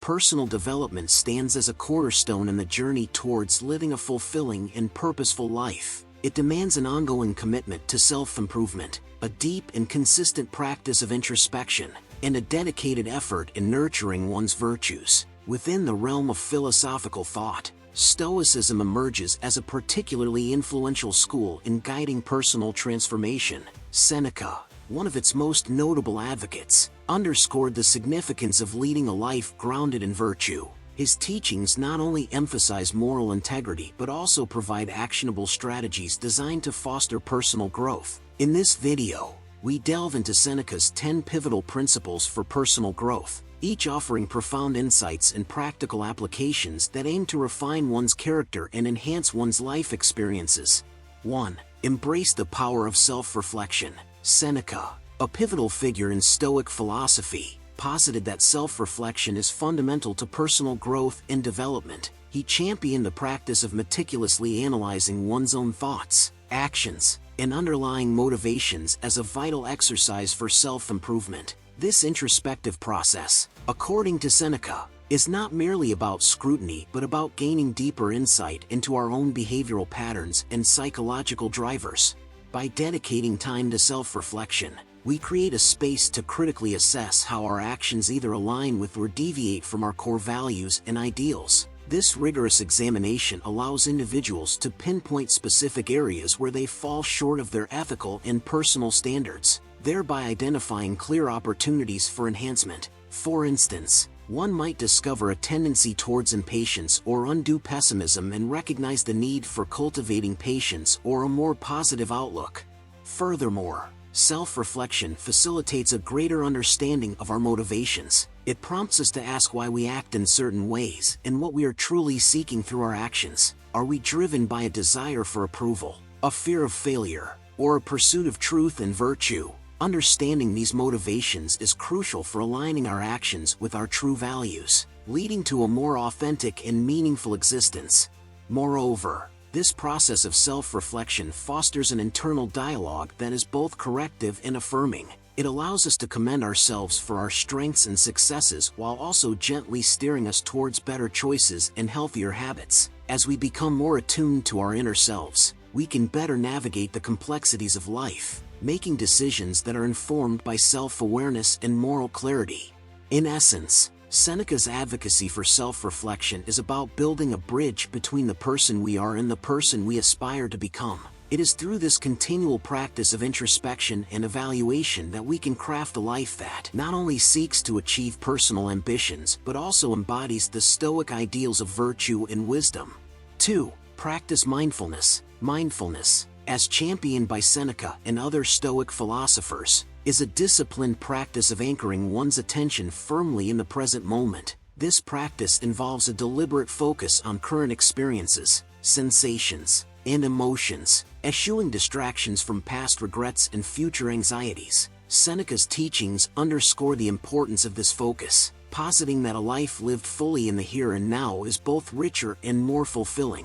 personal development stands as a cornerstone in the journey towards living a fulfilling and purposeful life. It demands an ongoing commitment to self-improvement, a deep and consistent practice of introspection, and a dedicated effort in nurturing one's virtues. Within the realm of philosophical thought, Stoicism emerges as a particularly influential school in guiding personal transformation. Seneca, one of its most notable advocates, underscored the significance of leading a life grounded in virtue. His teachings not only emphasize moral integrity but also provide actionable strategies designed to foster personal growth. In this video, we delve into Seneca's 10 pivotal principles for personal growth, each offering profound insights and practical applications that aim to refine one's character and enhance one's life experiences. 1. Embrace the power of self-reflection. Seneca, a pivotal figure in Stoic philosophy, posited that self-reflection is fundamental to personal growth and development. He championed the practice of meticulously analyzing one's own thoughts, actions, and underlying motivations as a vital exercise for self-improvement. This introspective process, according to Seneca, is not merely about scrutiny but about gaining deeper insight into our own behavioral patterns and psychological drivers. By dedicating time to self-reflection, we create a space to critically assess how our actions either align with or deviate from our core values and ideals. This rigorous examination allows individuals to pinpoint specific areas where they fall short of their ethical and personal standards, thereby identifying clear opportunities for enhancement. For instance, one might discover a tendency towards impatience or undue pessimism and recognize the need for cultivating patience or a more positive outlook. Furthermore, self-reflection facilitates a greater understanding of our motivations. It prompts us to ask why we act in certain ways and what we are truly seeking through our actions. Are we driven by a desire for approval, a fear of failure, or a pursuit of truth and virtue? Understanding these motivations is crucial for aligning our actions with our true values, leading to a more authentic and meaningful existence. Moreover, this process of self-reflection fosters an internal dialogue that is both corrective and affirming. It allows us to commend ourselves for our strengths and successes while also gently steering us towards better choices and healthier habits. As we become more attuned to our inner selves, we can better navigate the complexities of life, making decisions that are informed by self-awareness and moral clarity. In essence, Seneca's advocacy for self-reflection is about building a bridge between the person we are and the person we aspire to become. It is through this continual practice of introspection and evaluation that we can craft a life that not only seeks to achieve personal ambitions but also embodies the Stoic ideals of virtue and wisdom. 2. Practice mindfulness. Mindfulness, as championed by Seneca and other Stoic philosophers, is a disciplined practice of anchoring one's attention firmly in the present moment. This practice involves a deliberate focus on current experiences, sensations, and emotions, eschewing distractions from past regrets and future anxieties. Seneca's teachings underscore the importance of this focus, positing that a life lived fully in the here and now is both richer and more fulfilling.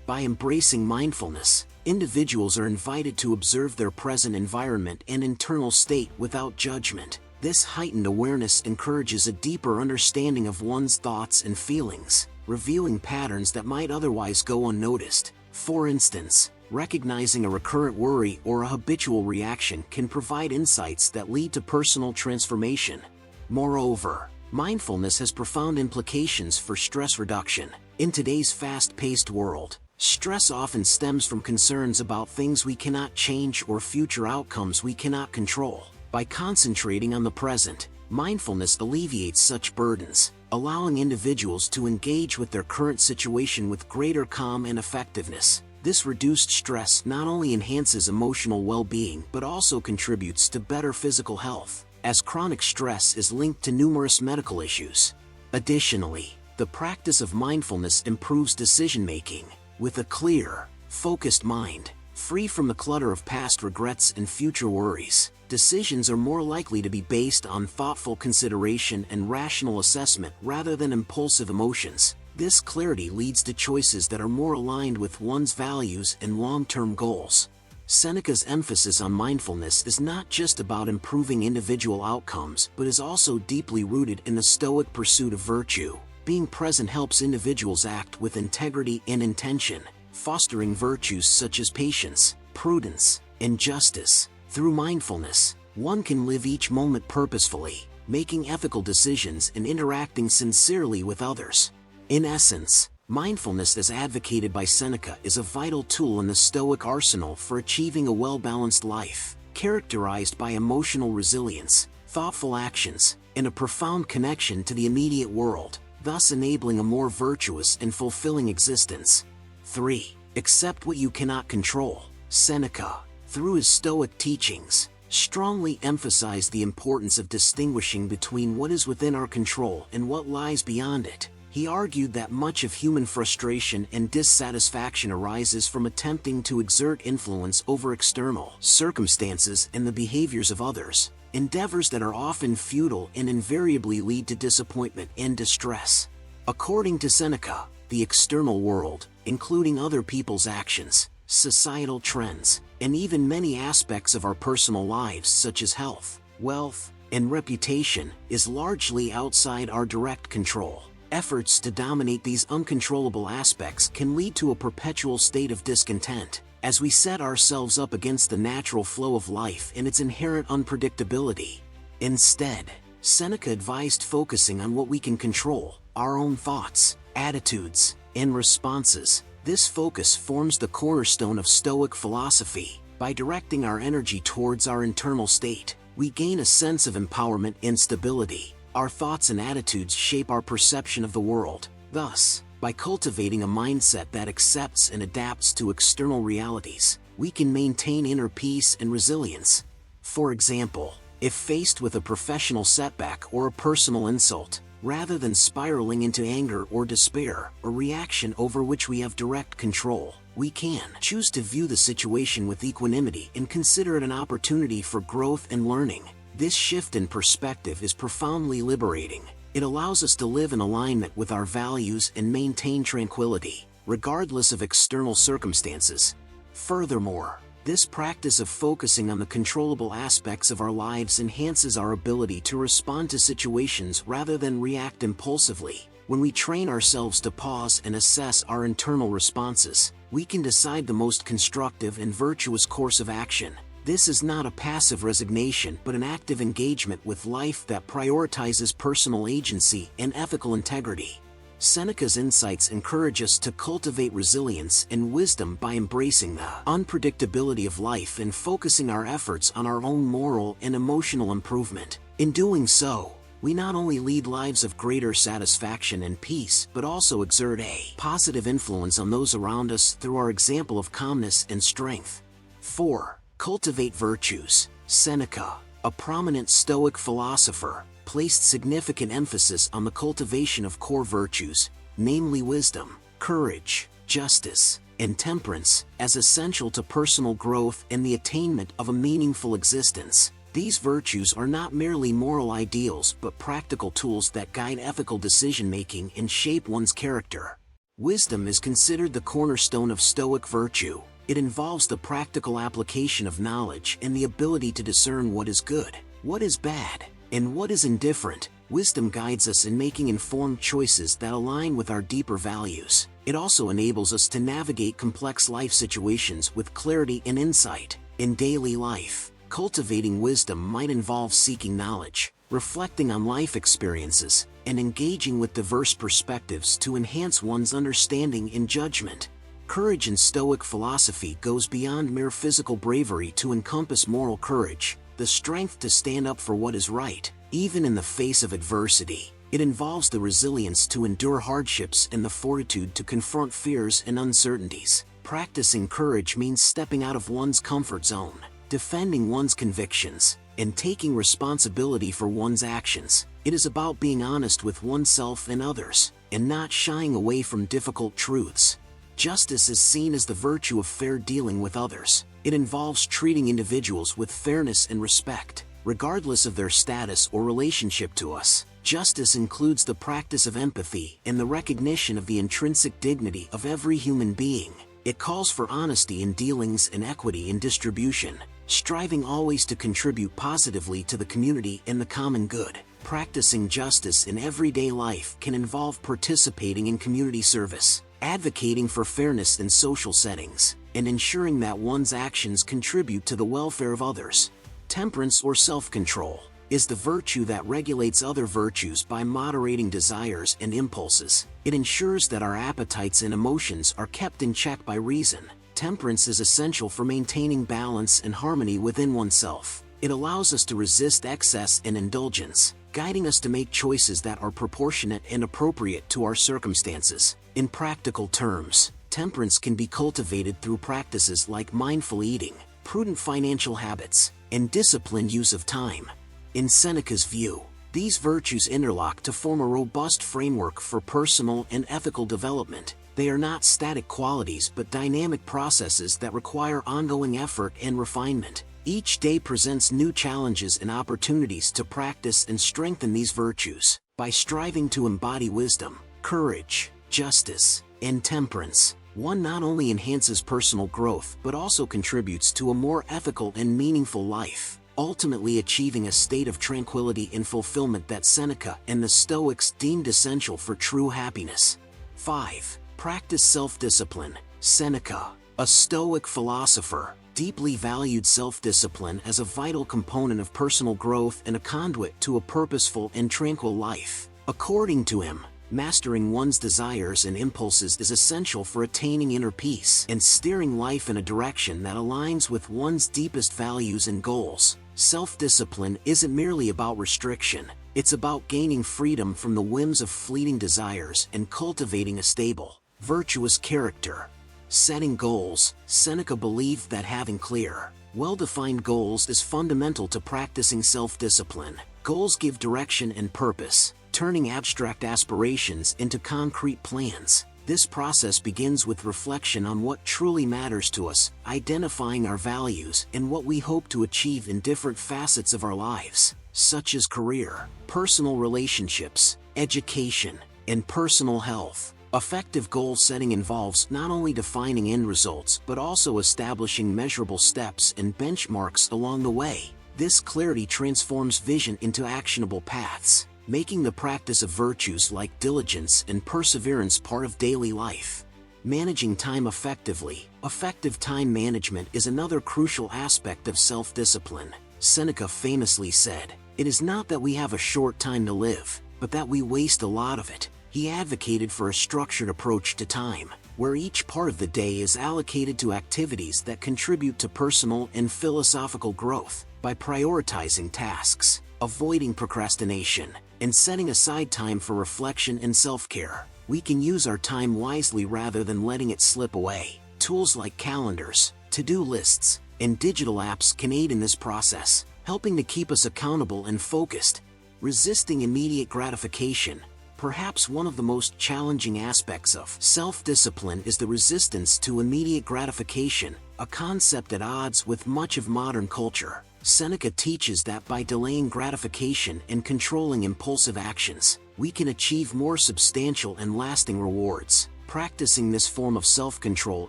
By embracing mindfulness, individuals are invited to observe their present environment and internal state without judgment. This heightened awareness encourages a deeper understanding of one's thoughts and feelings, revealing patterns that might otherwise go unnoticed. For instance, recognizing a recurrent worry or a habitual reaction can provide insights that lead to personal transformation. Moreover, mindfulness has profound implications for stress reduction. In today's fast-paced world, stress often stems from concerns about things we cannot change or future outcomes we cannot control. By concentrating on the present, mindfulness alleviates such burdens, allowing individuals to engage with their current situation with greater calm and effectiveness. This reduced stress not only enhances emotional well-being but also contributes to better physical health, as chronic stress is linked to numerous medical issues. Additionally, the practice of mindfulness improves decision-making. With a clear, focused mind, free from the clutter of past regrets and future worries, decisions are more likely to be based on thoughtful consideration and rational assessment rather than impulsive emotions. This clarity leads to choices that are more aligned with one's values and long-term goals. Seneca's emphasis on mindfulness is not just about improving individual outcomes but is also deeply rooted in the Stoic pursuit of virtue. Being present helps individuals act with integrity and intention, fostering virtues such as patience, prudence, and justice. Through mindfulness, one can live each moment purposefully, making ethical decisions and interacting sincerely with others. In essence, mindfulness as advocated by Seneca is a vital tool in the Stoic arsenal for achieving a well-balanced life, characterized by emotional resilience, thoughtful actions, and a profound connection to the immediate world, thus enabling a more virtuous and fulfilling existence. 3. Accept what you cannot control. Seneca, through his Stoic teachings, strongly emphasized the importance of distinguishing between what is within our control and what lies beyond it. He argued that much of human frustration and dissatisfaction arises from attempting to exert influence over external circumstances and the behaviors of others, endeavors that are often futile and invariably lead to disappointment and distress. According to Seneca, the external world, including other people's actions, societal trends, and even many aspects of our personal lives such as health, wealth, and reputation, is largely outside our direct control. Efforts to dominate these uncontrollable aspects can lead to a perpetual state of discontent, as we set ourselves up against the natural flow of life and its inherent unpredictability. Instead, Seneca advised focusing on what we can control, our own thoughts, attitudes, and responses. This focus forms the cornerstone of Stoic philosophy. By directing our energy towards our internal state, we gain a sense of empowerment and stability. Our thoughts and attitudes shape our perception of the world. Thus, by cultivating a mindset that accepts and adapts to external realities, we can maintain inner peace and resilience. For example, if faced with a professional setback or a personal insult, rather than spiraling into anger or despair, a reaction over which we have direct control, we can choose to view the situation with equanimity and consider it an opportunity for growth and learning. This shift in perspective is profoundly liberating. It allows us to live in alignment with our values and maintain tranquility, regardless of external circumstances. Furthermore, this practice of focusing on the controllable aspects of our lives enhances our ability to respond to situations rather than react impulsively. When we train ourselves to pause and assess our internal responses, we can decide the most constructive and virtuous course of action. This is not a passive resignation but an active engagement with life that prioritizes personal agency and ethical integrity. Seneca's insights encourage us to cultivate resilience and wisdom by embracing the unpredictability of life and focusing our efforts on our own moral and emotional improvement. In doing so, we not only lead lives of greater satisfaction and peace but also exert a positive influence on those around us through our example of calmness and strength. 4. Cultivate virtues. Seneca, a prominent Stoic philosopher, placed significant emphasis on the cultivation of core virtues, namely wisdom, courage, justice, and temperance, as essential to personal growth and the attainment of a meaningful existence. These virtues are not merely moral ideals but practical tools that guide ethical decision-making and shape one's character. Wisdom is considered the cornerstone of Stoic virtue. It involves the practical application of knowledge and the ability to discern what is good, what is bad, and what is indifferent. Wisdom guides us in making informed choices that align with our deeper values. It also enables us to navigate complex life situations with clarity and insight. In daily life, cultivating wisdom might involve seeking knowledge, reflecting on life experiences, and engaging with diverse perspectives to enhance one's understanding and judgment. Courage in Stoic philosophy goes beyond mere physical bravery to encompass moral courage, the strength to stand up for what is right, even in the face of adversity. It involves the resilience to endure hardships and the fortitude to confront fears and uncertainties. Practicing courage means stepping out of one's comfort zone, defending one's convictions, and taking responsibility for one's actions. It is about being honest with oneself and others, and not shying away from difficult truths. Justice is seen as the virtue of fair dealing with others. It involves treating individuals with fairness and respect, regardless of their status or relationship to us. Justice includes the practice of empathy and the recognition of the intrinsic dignity of every human being. It calls for honesty in dealings and equity in distribution, striving always to contribute positively to the community and the common good. Practicing justice in everyday life can involve participating in community service, advocating for fairness in social settings, and ensuring that one's actions contribute to the welfare of others. Temperance or self-control is the virtue that regulates other virtues by moderating desires and impulses. It ensures that our appetites and emotions are kept in check by reason. Temperance is essential for maintaining balance and harmony within oneself. It allows us to resist excess and indulgence, guiding us to make choices that are proportionate and appropriate to our circumstances. In practical terms, temperance can be cultivated through practices like mindful eating, prudent financial habits, and disciplined use of time. In Seneca's view, these virtues interlock to form a robust framework for personal and ethical development. They are not static qualities but dynamic processes that require ongoing effort and refinement. Each day presents new challenges and opportunities to practice and strengthen these virtues. By striving to embody wisdom, courage, justice, and temperance, one not only enhances personal growth but also contributes to a more ethical and meaningful life, ultimately achieving a state of tranquility and fulfillment that Seneca and the Stoics deemed essential for true happiness. 5. Practice self-discipline. Seneca, a Stoic philosopher, deeply valued self-discipline as a vital component of personal growth and a conduit to a purposeful and tranquil life. According to him, mastering one's desires and impulses is essential for attaining inner peace and steering life in a direction that aligns with one's deepest values and goals. Self-discipline isn't merely about restriction, it's about gaining freedom from the whims of fleeting desires and cultivating a stable, virtuous character. Setting goals. Seneca believed that having clear, well-defined goals is fundamental to practicing self-discipline. Goals give direction and purpose, turning abstract aspirations into concrete plans. This process begins with reflection on what truly matters to us, identifying our values and what we hope to achieve in different facets of our lives, such as career, personal relationships, education, and personal health. Effective goal setting involves not only defining end results but also establishing measurable steps and benchmarks along the way. This clarity transforms vision into actionable paths, making the practice of virtues like diligence and perseverance part of daily life. Managing time effectively. Effective time management is another crucial aspect of self-discipline. Seneca famously said, "It is not that we have a short time to live, but that we waste a lot of it." He advocated for a structured approach to time, where each part of the day is allocated to activities that contribute to personal and philosophical growth. By prioritizing tasks, avoiding procrastination, and setting aside time for reflection and self-care, we can use our time wisely rather than letting it slip away. Tools like calendars, to-do lists, and digital apps can aid in this process, helping to keep us accountable and focused. Resisting immediate gratification. Perhaps one of the most challenging aspects of self-discipline is the resistance to immediate gratification, a concept at odds with much of modern culture. Seneca teaches that by delaying gratification and controlling impulsive actions, we can achieve more substantial and lasting rewards. Practicing this form of self-control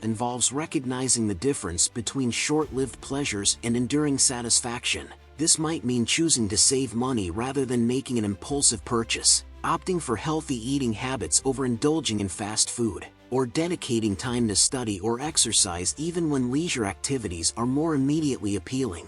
involves recognizing the difference between short-lived pleasures and enduring satisfaction. This might mean choosing to save money rather than making an impulsive purchase, opting for healthy eating habits over indulging in fast food, or dedicating time to study or exercise even when leisure activities are more immediately appealing.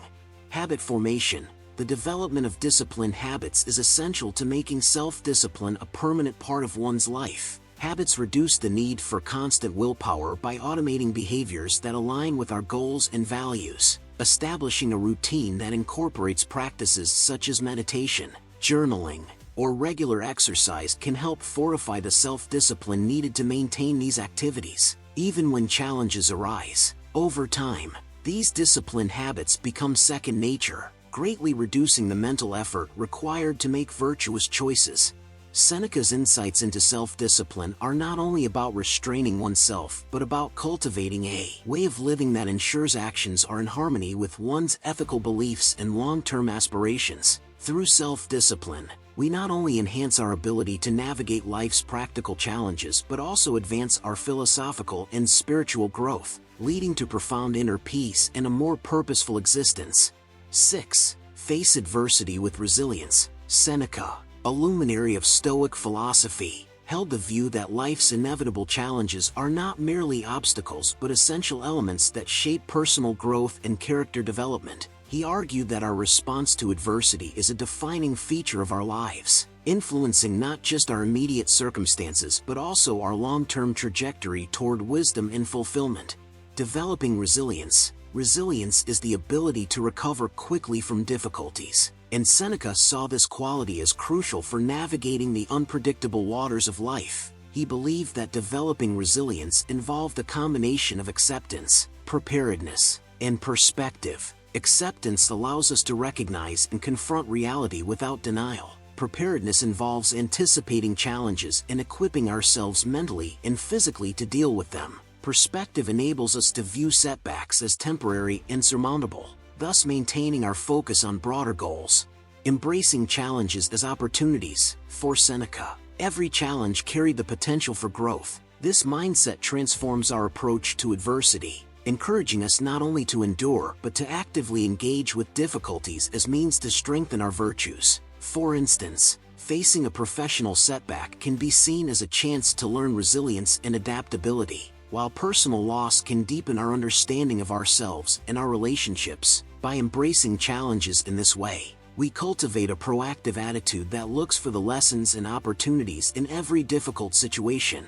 Habit formation. The development of disciplined habits is essential to making self-discipline a permanent part of one's life. Habits reduce the need for constant willpower by automating behaviors that align with our goals and values. Establishing a routine that incorporates practices such as meditation, journaling, or regular exercise can help fortify the self-discipline needed to maintain these activities, even when challenges arise. Over time, these disciplined habits become second nature, greatly reducing the mental effort required to make virtuous choices. Seneca's insights into self-discipline are not only about restraining oneself but about cultivating a way of living that ensures actions are in harmony with one's ethical beliefs and long-term aspirations. Through self-discipline, we not only enhance our ability to navigate life's practical challenges but also advance our philosophical and spiritual growth, leading to profound inner peace and a more purposeful existence. 6. Face adversity with resilience. Seneca, a luminary of Stoic philosophy, held the view that life's inevitable challenges are not merely obstacles but essential elements that shape personal growth and character development. He argued that our response to adversity is a defining feature of our lives, influencing not just our immediate circumstances but also our long-term trajectory toward wisdom and fulfillment. Developing resilience. Resilience is the ability to recover quickly from difficulties, and Seneca saw this quality as crucial for navigating the unpredictable waters of life. He believed that developing resilience involved a combination of acceptance, preparedness, and perspective. Acceptance allows us to recognize and confront reality without denial. Preparedness involves anticipating challenges and equipping ourselves mentally and physically to deal with them. Perspective enables us to view setbacks as temporary and surmountable, thus maintaining our focus on broader goals. Embracing challenges as opportunities. For Seneca, every challenge carried the potential for growth. This mindset transforms our approach to adversity, encouraging us not only to endure but to actively engage with difficulties as means to strengthen our virtues. For instance, facing a professional setback can be seen as a chance to learn resilience and adaptability, while personal loss can deepen our understanding of ourselves and our relationships. By embracing challenges in this way, we cultivate a proactive attitude that looks for the lessons and opportunities in every difficult situation.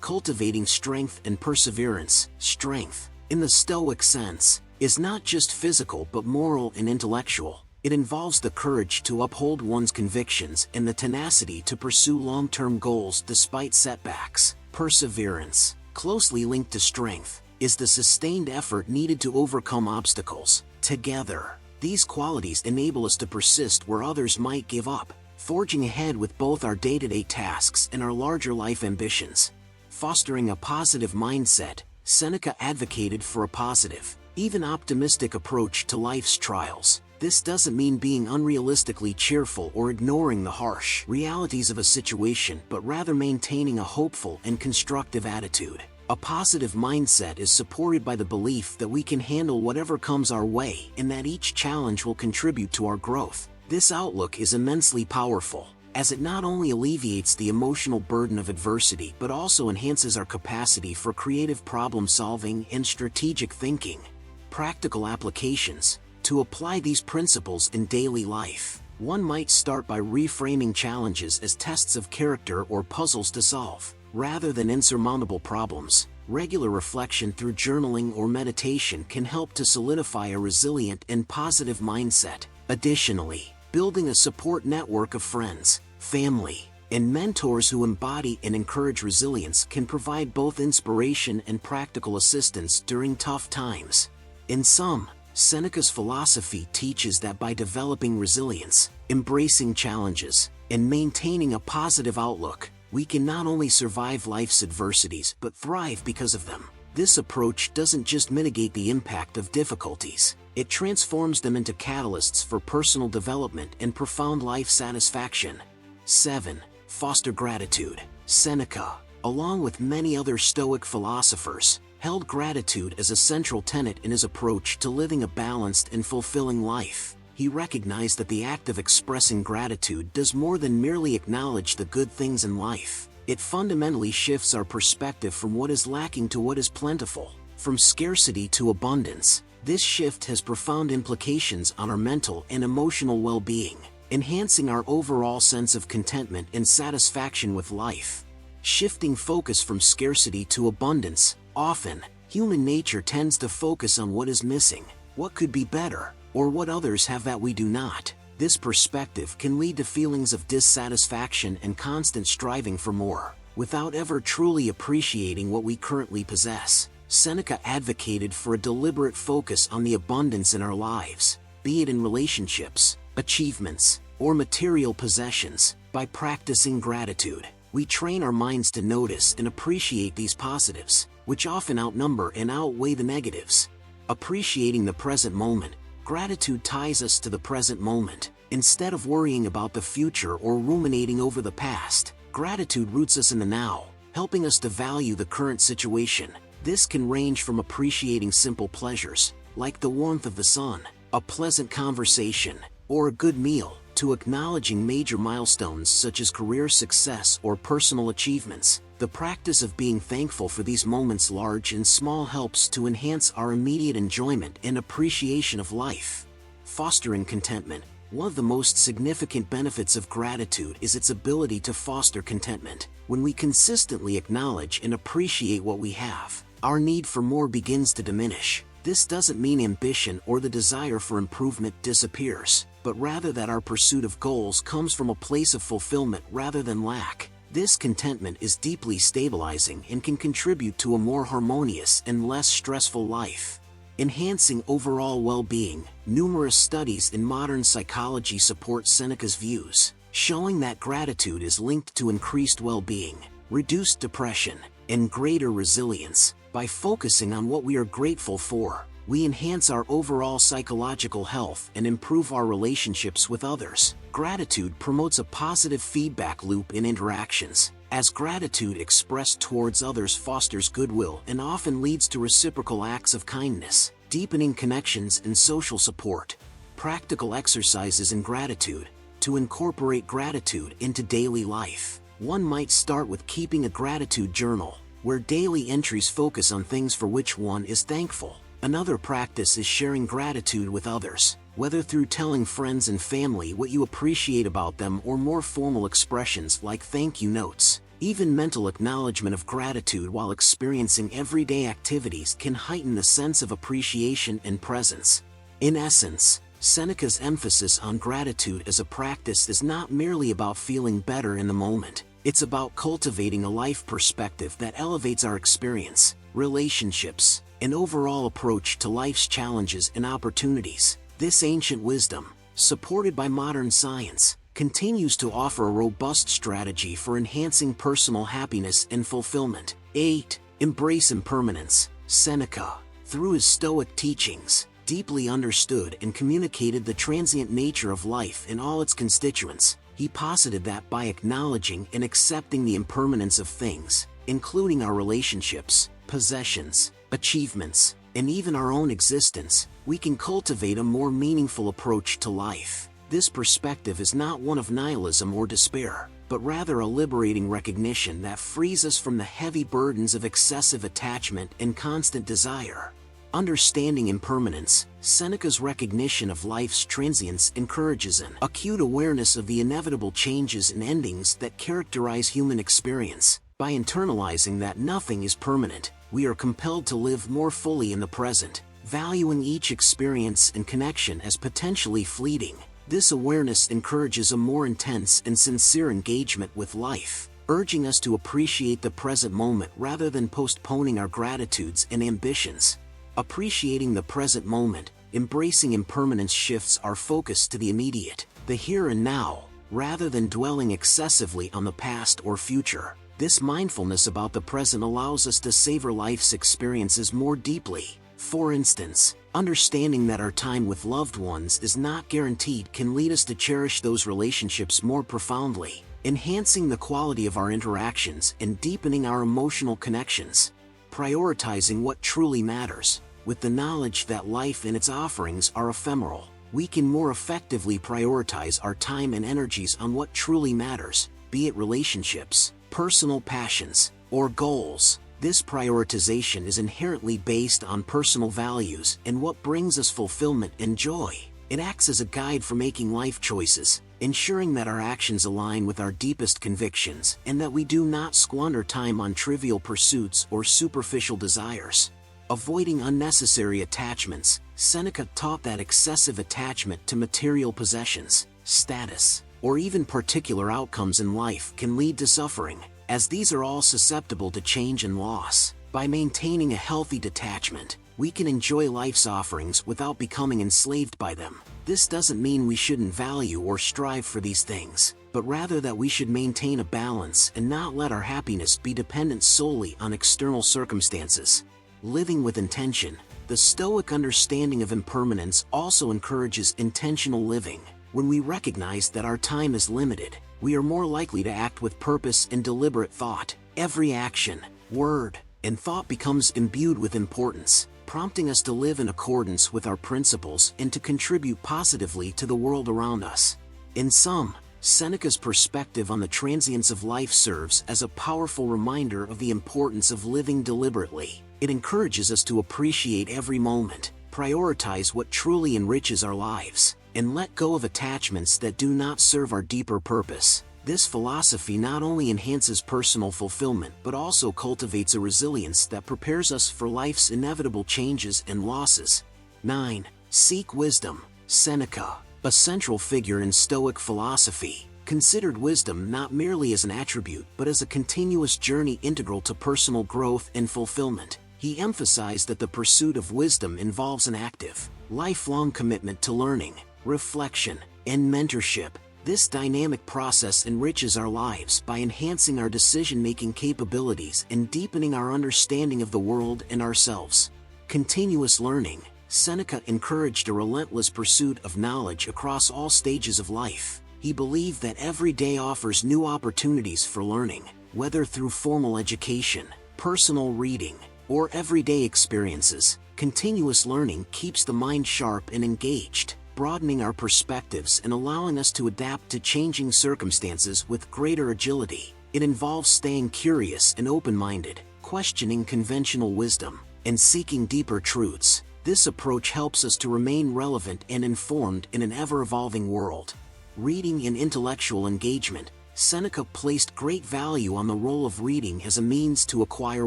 Cultivating strength and perseverance. Strength, in the Stoic sense, is not just physical but moral and intellectual. It involves the courage to uphold one's convictions and the tenacity to pursue long-term goals despite setbacks. Perseverance, closely linked to strength, is the sustained effort needed to overcome obstacles. Together, these qualities enable us to persist where others might give up, forging ahead with both our day-to-day tasks and our larger life ambitions. Fostering a positive mindset. Seneca advocated for a positive, even optimistic approach to life's trials. This doesn't mean being unrealistically cheerful or ignoring the harsh realities of a situation, but rather maintaining a hopeful and constructive attitude. A positive mindset is supported by the belief that we can handle whatever comes our way and that each challenge will contribute to our growth. This outlook is immensely powerful, as it not only alleviates the emotional burden of adversity but also enhances our capacity for creative problem-solving and strategic thinking. Practical applications. To apply these principles in daily life, one might start by reframing challenges as tests of character or puzzles to solve, rather than insurmountable problems. Regular reflection through journaling or meditation can help to solidify a resilient and positive mindset. Additionally, building a support network of friends, family, and mentors who embody and encourage resilience can provide both inspiration and practical assistance during tough times. In sum, Seneca's philosophy teaches that by developing resilience, embracing challenges, and maintaining a positive outlook, we can not only survive life's adversities but thrive because of them. This approach doesn't just mitigate the impact of difficulties, it transforms them into catalysts for personal development and profound life satisfaction. 7. Foster gratitude. Seneca, along with many other Stoic philosophers, held gratitude as a central tenet in his approach to living a balanced and fulfilling life. He recognized that the act of expressing gratitude does more than merely acknowledge the good things in life. It fundamentally shifts our perspective from what is lacking to what is plentiful, from scarcity to abundance. This shift has profound implications on our mental and emotional well-being, enhancing our overall sense of contentment and satisfaction with life. Shifting focus from scarcity to abundance. Often, human nature tends to focus on what is missing, what could be better, or what others have that we do not. This perspective can lead to feelings of dissatisfaction and constant striving for more, without ever truly appreciating what we currently possess. Seneca advocated for a deliberate focus on the abundance in our lives, be it in relationships, achievements, or material possessions. By practicing gratitude, we train our minds to notice and appreciate these positives, which often outnumber and outweigh the negatives. Appreciating the present moment. Gratitude ties us to the present moment. Instead of worrying about the future or ruminating over the past, gratitude roots us in the now, helping us to value the current situation. This can range from appreciating simple pleasures, like the warmth of the sun, a pleasant conversation, or a good meal, to acknowledging major milestones such as career success or personal achievements. The practice of being thankful for these moments, large and small, helps to enhance our immediate enjoyment and appreciation of life. Fostering contentment. One of the most significant benefits of gratitude is its ability to foster contentment. When we consistently acknowledge and appreciate what we have, our need for more begins to diminish. This doesn't mean ambition or the desire for improvement disappears, but rather that our pursuit of goals comes from a place of fulfillment rather than lack. This contentment is deeply stabilizing and can contribute to a more harmonious and less stressful life. Enhancing overall well-being. Numerous studies in modern psychology support Seneca's views, showing that gratitude is linked to increased well-being, reduced depression, and greater resilience. By focusing on what we are grateful for, we enhance our overall psychological health and improve our relationships with others. Gratitude promotes a positive feedback loop in interactions, as gratitude expressed towards others fosters goodwill and often leads to reciprocal acts of kindness, deepening connections and social support. Practical exercises in gratitude. To incorporate gratitude into daily life, one might start with keeping a gratitude journal, where daily entries focus on things for which one is thankful. Another practice is sharing gratitude with others, whether through telling friends and family what you appreciate about them or more formal expressions like thank you notes. Even mental acknowledgement of gratitude while experiencing everyday activities can heighten the sense of appreciation and presence. In essence, Seneca's emphasis on gratitude as a practice is not merely about feeling better in the moment. It's about cultivating a life perspective that elevates our experience, relationships, and overall approach to life's challenges and opportunities. This ancient wisdom, supported by modern science, continues to offer a robust strategy for enhancing personal happiness and fulfillment. 8. Embrace impermanence. Seneca, through his Stoic teachings, deeply understood and communicated the transient nature of life in all its constituents. He posited that by acknowledging and accepting the impermanence of things, including our relationships, possessions, achievements, and even our own existence, we can cultivate a more meaningful approach to life. This perspective is not one of nihilism or despair, but rather a liberating recognition that frees us from the heavy burdens of excessive attachment and constant desire. Understanding impermanence. Seneca's recognition of life's transience encourages an acute awareness of the inevitable changes and endings that characterize human experience. By internalizing that nothing is permanent, we are compelled to live more fully in the present, valuing each experience and connection as potentially fleeting. This awareness encourages a more intense and sincere engagement with life, urging us to appreciate the present moment rather than postponing our gratitudes and ambitions. Appreciating the present moment, embracing impermanence shifts our focus to the immediate, the here and now, rather than dwelling excessively on the past or future. This mindfulness about the present allows us to savor life's experiences more deeply. For instance, understanding that our time with loved ones is not guaranteed can lead us to cherish those relationships more profoundly, enhancing the quality of our interactions and deepening our emotional connections. Prioritizing what truly matters. With the knowledge that life and its offerings are ephemeral, we can more effectively prioritize our time and energies on what truly matters, be it relationships, personal passions, or goals. This prioritization is inherently based on personal values and what brings us fulfillment and joy. It acts as a guide for making life choices, ensuring that our actions align with our deepest convictions and that we do not squander time on trivial pursuits or superficial desires. Avoiding unnecessary attachments. Seneca taught that excessive attachment to material possessions, status, or even particular outcomes in life can lead to suffering, as these are all susceptible to change and loss. By maintaining a healthy detachment, we can enjoy life's offerings without becoming enslaved by them. This doesn't mean we shouldn't value or strive for these things, but rather that we should maintain a balance and not let our happiness be dependent solely on external circumstances. Living with intention. The Stoic understanding of impermanence also encourages intentional living. When we recognize that our time is limited, we are more likely to act with purpose and deliberate thought. Every action, word, and thought becomes imbued with importance, prompting us to live in accordance with our principles and to contribute positively to the world around us. In sum, Seneca's perspective on the transience of life serves as a powerful reminder of the importance of living deliberately. It encourages us to appreciate every moment, prioritize what truly enriches our lives, and let go of attachments that do not serve our deeper purpose. This philosophy not only enhances personal fulfillment but also cultivates a resilience that prepares us for life's inevitable changes and losses. 9. Seek wisdom. Seneca, a central figure in Stoic philosophy, considered wisdom not merely as an attribute but as a continuous journey integral to personal growth and fulfillment. He emphasized that the pursuit of wisdom involves an active, lifelong commitment to learning, reflection, and mentorship. This dynamic process enriches our lives by enhancing our decision-making capabilities and deepening our understanding of the world and ourselves. Continuous learning. Seneca encouraged a relentless pursuit of knowledge across all stages of life. He believed that every day offers new opportunities for learning, whether through formal education, personal reading, or everyday experiences. Continuous learning keeps the mind sharp and engaged, broadening our perspectives and allowing us to adapt to changing circumstances with greater agility. It involves staying curious and open-minded, questioning conventional wisdom, and seeking deeper truths. This approach helps us to remain relevant and informed in an ever-evolving world. Reading and intellectual engagement. Seneca placed great value on the role of reading as a means to acquire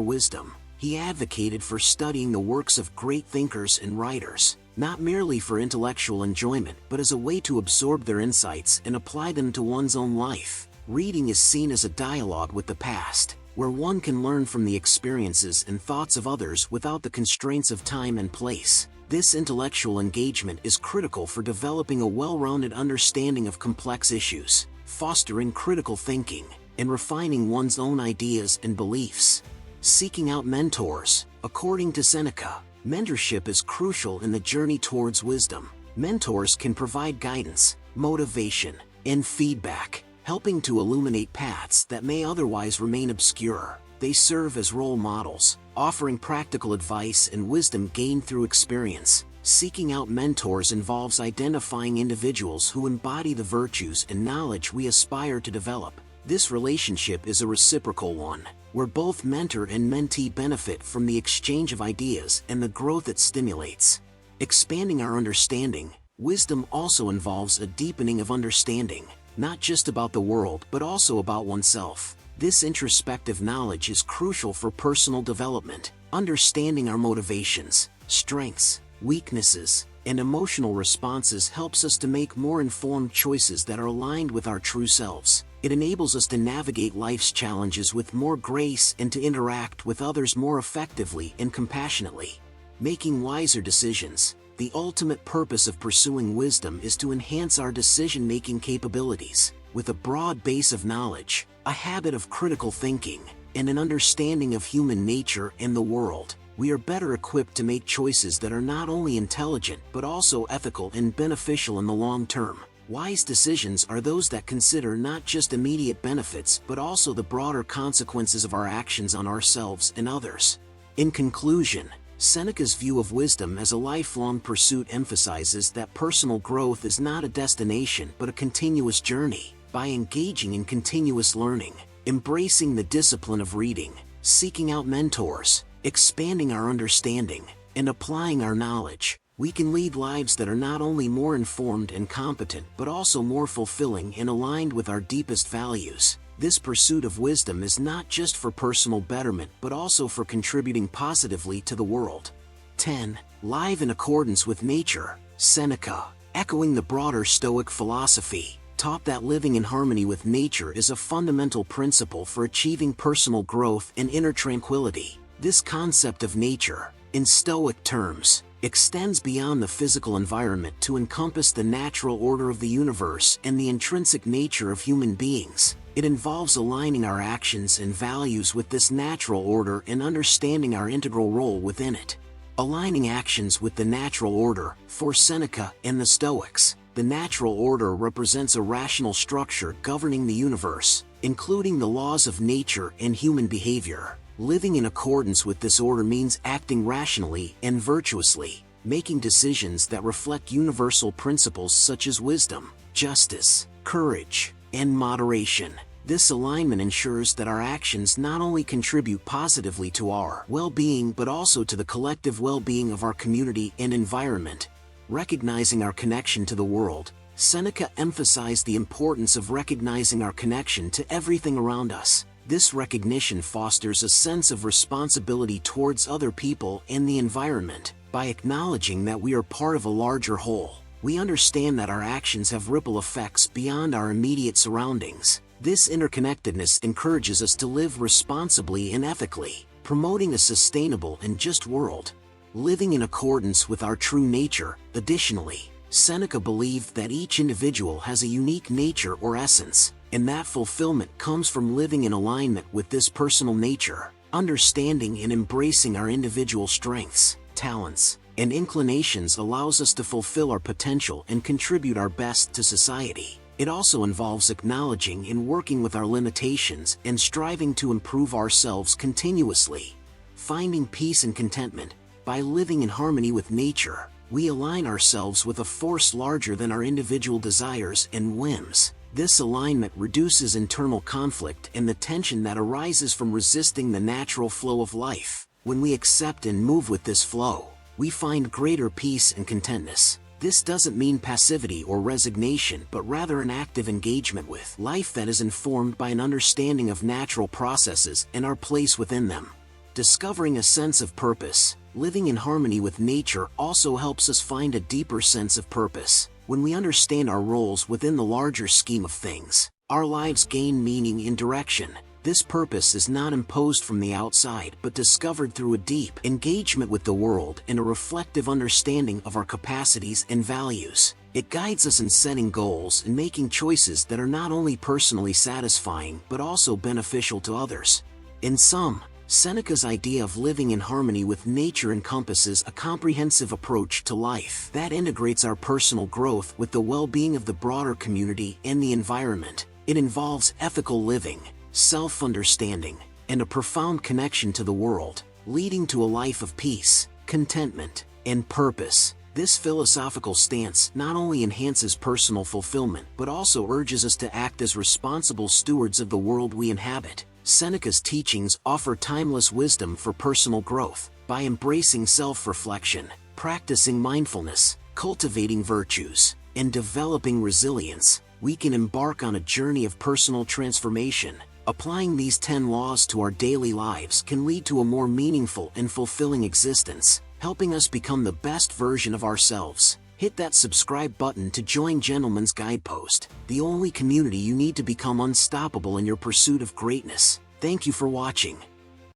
wisdom. He advocated for studying the works of great thinkers and writers, not merely for intellectual enjoyment but as a way to absorb their insights and apply them to one's own life. Reading is seen as a dialogue with the past, where one can learn from the experiences and thoughts of others without the constraints of time and place. This intellectual engagement is critical for developing a well-rounded understanding of complex issues, fostering critical thinking, and refining one's own ideas and beliefs. Seeking out mentors. According to Seneca, mentorship is crucial in the journey towards wisdom. Mentors can provide guidance, motivation, and feedback, helping to illuminate paths that may otherwise remain obscure. They serve as role models, offering practical advice and wisdom gained through experience. Seeking out mentors involves identifying individuals who embody the virtues and knowledge we aspire to develop. This relationship is a reciprocal one, where both mentor and mentee benefit from the exchange of ideas and the growth it stimulates. Expanding our understanding. Wisdom also involves a deepening of understanding, not just about the world but also about oneself. This introspective knowledge is crucial for personal development. Understanding our motivations, strengths, weaknesses, and emotional responses helps us to make more informed choices that are aligned with our true selves. It enables us to navigate life's challenges with more grace and to interact with others more effectively and compassionately. Making wiser decisions. The ultimate purpose of pursuing wisdom is to enhance our decision-making capabilities. With a broad base of knowledge, a habit of critical thinking, and an understanding of human nature and the world, we are better equipped to make choices that are not only intelligent but also ethical and beneficial in the long term. Wise decisions are those that consider not just immediate benefits but also the broader consequences of our actions on ourselves and others. In conclusion, Seneca's view of wisdom as a lifelong pursuit emphasizes that personal growth is not a destination but a continuous journey. By engaging in continuous learning, embracing the discipline of reading, seeking out mentors, expanding our understanding, and applying our knowledge, we can lead lives that are not only more informed and competent but also more fulfilling and aligned with our deepest values. This pursuit of wisdom is not just for personal betterment but also for contributing positively to the world. 10. Live in accordance with nature. Seneca, echoing the broader Stoic philosophy, taught that living in harmony with nature is a fundamental principle for achieving personal growth and inner tranquility. This concept of nature, in Stoic terms, extends beyond the physical environment to encompass the natural order of the universe and the intrinsic nature of human beings. It involves aligning our actions and values with this natural order and understanding our integral role within it. Aligning actions with the natural order, for Seneca and the Stoics, The natural order represents a rational structure governing the universe, including the laws of nature and human behavior. Living in accordance with this order means acting rationally and virtuously, making decisions that reflect universal principles such as wisdom, justice, courage, and moderation. This alignment ensures that our actions not only contribute positively to our well-being but also to the collective well-being of our community and environment. Recognizing our connection to the world, Seneca emphasized the importance of recognizing our connection to everything around us. This recognition fosters a sense of responsibility towards other people and the environment. By acknowledging that we are part of a larger whole, we understand that our actions have ripple effects beyond our immediate surroundings. This interconnectedness encourages us to live responsibly and ethically, promoting a sustainable and just world. Living in accordance with our true nature. Additionally, Seneca believed that each individual has a unique nature or essence, and that fulfillment comes from living in alignment with this personal nature. Understanding and embracing our individual strengths, talents, and inclinations allows us to fulfill our potential and contribute our best to society. It also involves acknowledging and working with our limitations and striving to improve ourselves continuously. Finding peace and contentment. By living in harmony with nature, we align ourselves with a force larger than our individual desires and whims. This alignment reduces internal conflict and the tension that arises from resisting the natural flow of life. When we accept and move with this flow, we find greater peace and contentness. This doesn't mean passivity or resignation, but rather an active engagement with life that is informed by an understanding of natural processes and our place within them. Discovering a sense of purpose. Living in harmony with nature also helps us find a deeper sense of purpose. When we understand our roles within the larger scheme of things, our lives gain meaning and direction. This purpose is not imposed from the outside but discovered through a deep engagement with the world and a reflective understanding of our capacities and values. It guides us in setting goals and making choices that are not only personally satisfying but also beneficial to others. In sum, Seneca's idea of living in harmony with nature encompasses a comprehensive approach to life that integrates our personal growth with the well-being of the broader community and the environment. It involves ethical living, self-understanding, and a profound connection to the world, leading to a life of peace, contentment, and purpose. This philosophical stance not only enhances personal fulfillment but also urges us to act as responsible stewards of the world we inhabit. Seneca's teachings offer timeless wisdom for personal growth. By embracing self-reflection, practicing mindfulness, cultivating virtues, and developing resilience, we can embark on a journey of personal transformation. Applying these 10 laws to our daily lives can lead to a more meaningful and fulfilling existence, helping us become the best version of ourselves. Hit that subscribe button to join Gentleman's Guidepost, the only community you need to become unstoppable in your pursuit of greatness. Thank you for watching.